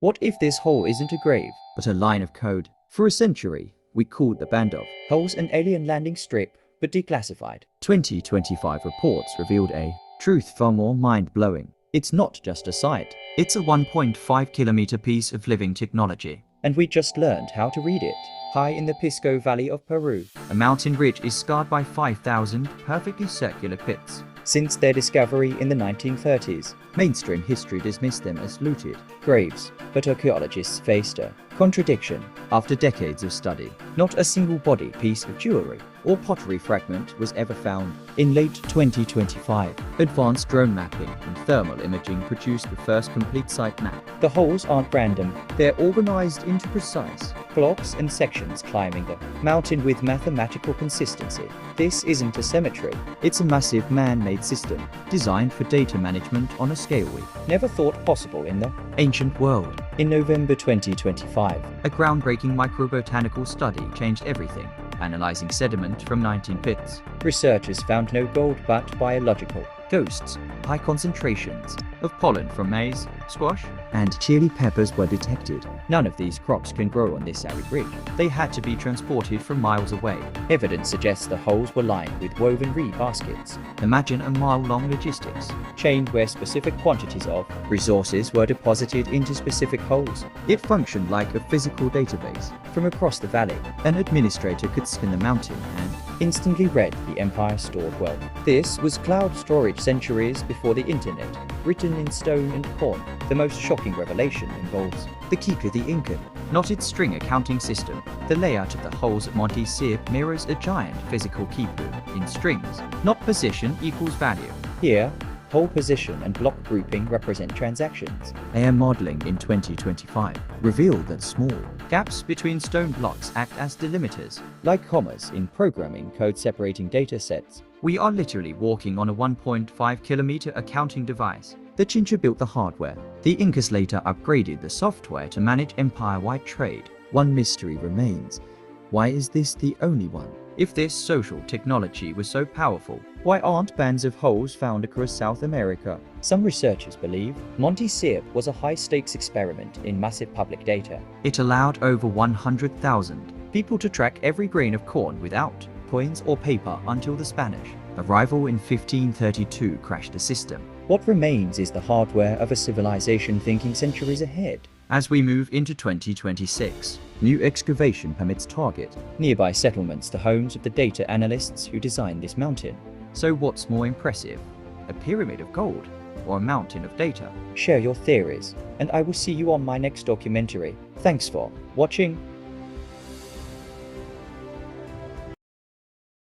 What if this hole isn't a grave, but a line of code? For a century, we called the band of holes an alien landing strip, but declassified. 2025 reports revealed a truth far more mind-blowing. It's not just a site. It's a 1.5-kilometer piece of living technology. And we just learned how to read it. High in the Pisco Valley of Peru, a mountain ridge is scarred by 5,000 perfectly circular pits. Since their discovery in the 1930s, mainstream history dismissed them as looted graves, but archaeologists faced a contradiction. After decades of study, not a single body, piece of jewelry, or pottery fragment was ever found. In late 2025, advanced drone mapping and thermal imaging produced the first complete site map. The holes aren't random, they're organized into precise blocks and sections climbing the mountain with mathematical consistency. This isn't a cemetery, it's a massive man-made system, designed for data management on a scale we never thought possible in the ancient world. In November 2025, a groundbreaking microbotanical study changed everything. Analyzing sediment from 19 pits, researchers found no gold but biological ghosts. High concentrations of pollen from maize, squash, and chili peppers were detected. None of these crops can grow on this arid ridge. They had to be transported from miles away. Evidence suggests the holes were lined with woven reed baskets. Imagine a mile-long logistics chain where specific quantities of resources were deposited into specific holes. It functioned like a physical database. From across the valley, an administrator could scan the mountain and instantly read the empire's stored wealth. This was cloud storage centuries before the internet, written in stone and corn. The most shocking revelation involves the Khipu the Incan, not its string accounting system. The layout of the holes at Monte Sierpe mirrors a giant physical Khipu in strings, not position equals value. Here, hole position and block grouping represent transactions. AI modeling in 2025 revealed that small gaps between stone blocks act as delimiters, like commas in programming code separating data sets. We are literally walking on a 1.5-kilometer accounting device. The Chincha built the hardware. The Incas later upgraded the software to manage empire-wide trade. One mystery remains. Why is this the only one? If this social technology was so powerful, why aren't bands of holes found across South America? Some researchers believe Monte Sierpe was a high-stakes experiment in massive public data. It allowed over 100,000 people to track every grain of corn without coins or paper until the Spanish arrival in 1532 crashed the system. What remains is the hardware of a civilization thinking centuries ahead. As we move into 2026, new excavation permits target nearby settlements, the homes of the data analysts who designed this mountain. So what's more impressive, a pyramid of gold or a mountain of data? Share your theories, and I will see you on my next documentary. Thanks for watching.